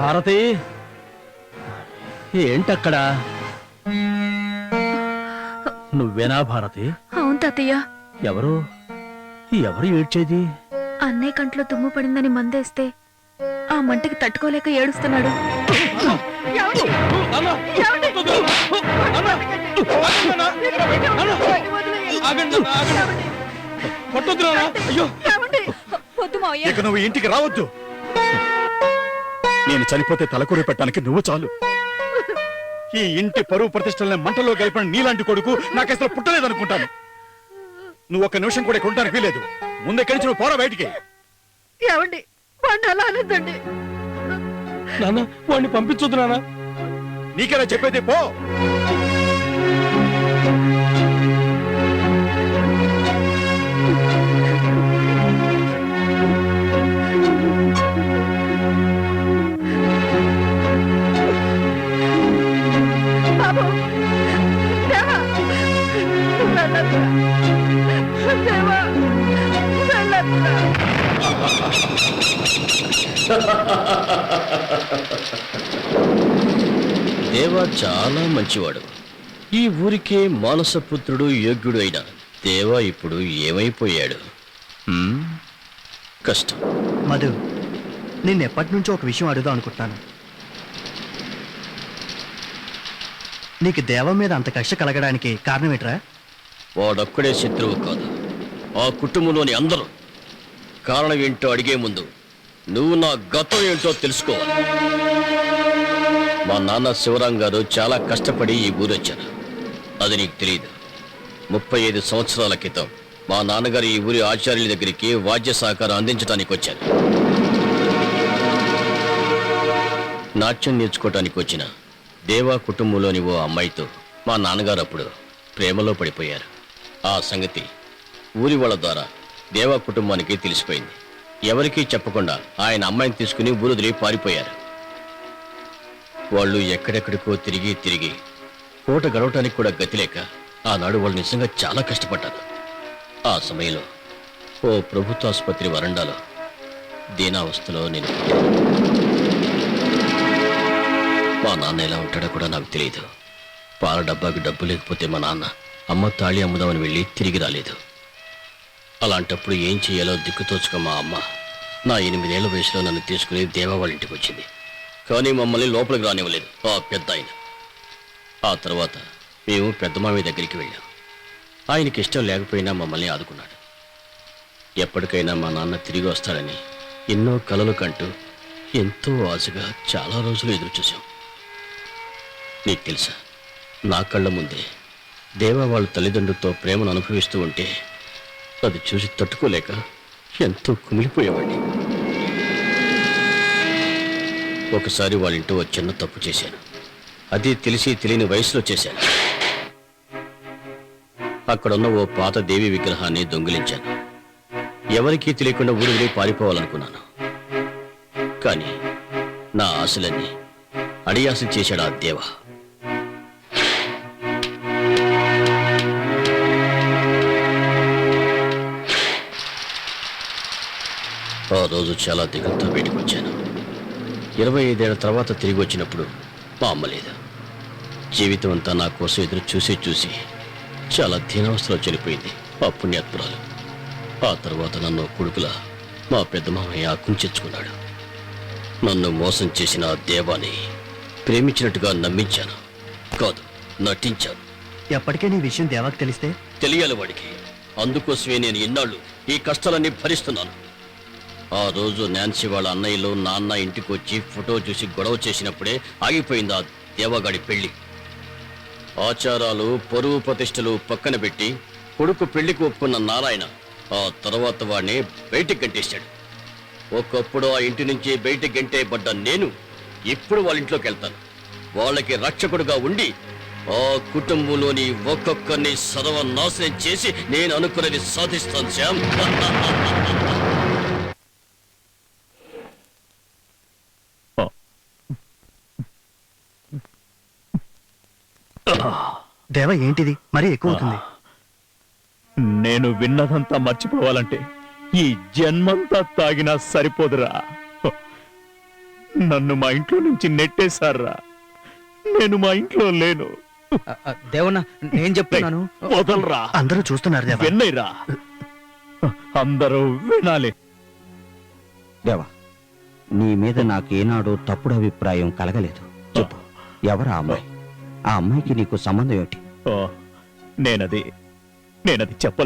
భారతి ఏంటక్కడ? నువ్వేనా భారతి? అవును తాతయ్య. ఎవరు ఏడ్చేది? అన్నయ్య కంట్లో తుమ్ము పడిందని మందేస్తే ఆ మంటకి తట్టుకోలేక ఏడుస్తున్నాడు. ఇక నువ్వు ఇంటికి రావద్దు. నేను చనిపోతే తలకూరి పెట్టడానికి నువ్వు చాలు. ఈ ఇంటి పరువు ప్రతిష్టలని మంటలో గెలిపిన నీలాంటి కొడుకు నాకు అసలు పుట్టలేదనుకుంటాను. నువ్వు ఒక్క నిమిషం కూడా కొనడానికి వీలేదు. ముందెక్కడి నుంచి నువ్వు పోరా బయటికి. ఏమండి వాడిని అలా అనొద్దండి. నాన్న వాడిని పంపించొద్దు నాన్న. నీకెలా చెప్పేది? పో. బాబు దేవా దేవా దేవా చాలా మంచివాడు. ఈ ఊరికే మానసపుత్రుడు యోగ్యుడు అయిన దేవా ఇప్పుడు ఏమైపోయాడు? కష్టం. మధు, నిన్నెప్పటి నుంచో ఒక విషయం అడుగుదాం అనుకుంటున్నాను. నీకు దేవం మీద అంత కక్ష కలగడానికి కారణం ఏంట్రా? వాడొక్కడే శత్రువు కాదు, ఆ కుటుంబంలోని అందరూ. కారణం ఏంటో అడిగే ముందు నువ్వు నా గతం ఏంటో తెలుసుకోవాలి. మా నాన్న శివరాం గారు చాలా కష్టపడి ఈ ఊరొచ్చారు. అది నీకు తెలియదు. 35 సంవత్సరాల క్రితం మా నాన్నగారు ఈ ఊరి ఆచార్యుల దగ్గరికి వాద్య సహకారం అందించడానికి వచ్చారు. నాట్యం నేర్చుకోవటానికి వచ్చిన దేవా కుటుంబంలోని ఓ అమ్మాయితో మా నాన్నగారు అప్పుడు ప్రేమలో పడిపోయారు. ఆ సంగతి ఊరి వాళ్ళ ద్వారా దేవా కుటుంబానికి తెలిసిపోయింది. ఎవరికీ చెప్పకుండా ఆయన అమ్మాయిని తీసుకుని ఊరుదిలి పారిపోయారు. వాళ్ళు ఎక్కడెక్కడికో తిరిగి పూట గడవటానికి కూడా గతి లేక ఆనాడు వాళ్ళు నిజంగా చాలా కష్టపడ్డారు. ఆ సమయంలో ఓ ప్రభుత్వ ఆసుపత్రి వరండాలో దీనావస్థలో నేను మా నాన్న ఎలా ఉంటాడో కూడా నాకు తెలియదు. పాల డబ్బాకి డబ్బు లేకపోతే మా నాన్న అమ్మ తాళి అమ్ముదామని వెళ్ళి తిరిగి రాలేదు. అలాంటప్పుడు ఏం చేయాలో దిక్కుతోచుక మా అమ్మ నా 8 ఏళ్ల వయసులో నన్ను తీసుకుని దేవా వాళ్ళ ఇంటికి వచ్చింది. కానీ మమ్మల్ని లోపలికి రానివ్వలేదు ఆ పెద్ద ఆయన. ఆ తర్వాత మేము పెద్ద మామయ్య దగ్గరికి వెళ్ళాం. ఆయనకి ఇష్టం లేకపోయినా మమ్మల్ని ఆదుకున్నాడు. ఎప్పటికైనా మా నాన్న తిరిగి వస్తాడని ఎన్నో కలలు కంటూ ఎంతో ఆశగా చాలా రోజులు ఎదురు చూశాం. నీకు తెలుసా, నా కళ్ళ ముందే దేవా వాళ్ళ తల్లిదండ్రులతో ప్రేమను అనుభవిస్తూ ఉంటే అది చూసి తట్టుకోలేక ఎంతో కుమిలిపోయేవాడిని. ఒకసారి వాళ్ళ ఇంట్లో ఓ చిన్న తప్పు చేశాను. అది తెలిసి తెలియని వయసులో చేశాను. అక్కడున్న ఓ పాత దేవి విగ్రహాన్ని దొంగిలించాను. ఎవరికీ తెలియకుండా ఊరికి పారిపోవాలనుకున్నాను. కానీ నా ఆశలన్నీ అడియాసం చేశాడు ఆ దేవా. ఆ రోజు చాలా దిగులతో బయటకు వచ్చాను. 25 ఏళ్ల తర్వాత తిరిగి వచ్చినప్పుడు మా అమ్మ లేదు. జీవితం అంతా నా కోసం ఎదురు చూసి చాలా దీనావస్థలో చనిపోయింది ఆ పుణ్యాత్మురాలు. ఆ తర్వాత నన్ను కొడుకులా మా పెద్ద మామయ్య కుంచెచ్చుకున్నాడు. నన్ను మోసం చేసిన ఆ దేవాన్ని ప్రేమించినట్టుగా నమ్మించాను, కాదు నటించాను. ఎప్పటికే నీ విషయం దేవాకి తెలిస్తే? తెలియాలి వాడికి. అందుకోసమే నేను ఇన్నాళ్ళు ఈ కష్టాలన్నీ భరిస్తున్నాను. ఆ రోజు నాన్సీ వాళ్ళ అన్నయ్యలు నాన్న ఇంటికి వచ్చి ఫోటో చూసి గొడవ చేసినప్పుడే ఆగిపోయింది ఆ దేవగాడి పెళ్లి. ఆచారాలు పరువు ప్రతిష్టలు పక్కన పెట్టి కొడుకు పెళ్లికి ఒప్పుకున్న నారాయణ ఆ తర్వాత వాడిని బయటికి గంటేశాడు. ఒకప్పుడు ఆ ఇంటి నుంచి బయటికి గంటేయబడ్డ నేను ఇప్పుడు వాళ్ళ ఇంట్లోకి వెళ్తాను. వాళ్ళకి రక్షకుడుగా ఉండి ఆ కుటుంబంలోని ఒక్కొక్కరిని సర్వనాశనం చేసి నేను అనుకున్నది సాధిస్తాను శ్యామ్. దేవ, ఏంటిది మరీ ఎక్కువ అవుతుంది. నేను విన్నదంతా మర్చిపోవాలంటే ఈ జన్మంతా తాగినా సరిపోదురా. నన్ను మా ఇంట్లో నుంచి నెట్టేశారా. నేను మా ఇంట్లో లేను. దేవన్న నేను చెప్తున్నాను. వదలరా. అందరూ చూస్తున్నారు దేవా. విన్నయ్యరా. అందరూ వినాలి. దేవా, నీ మీద నాకేనాడు తప్పుడు అభిప్రాయం కలగలేదు. చెప్పు, ఎవరా అమ్మాయి? ఆ అమ్మాయికి నీకు సంబంధం ఏమిటి? నేనది చెప్పలేను.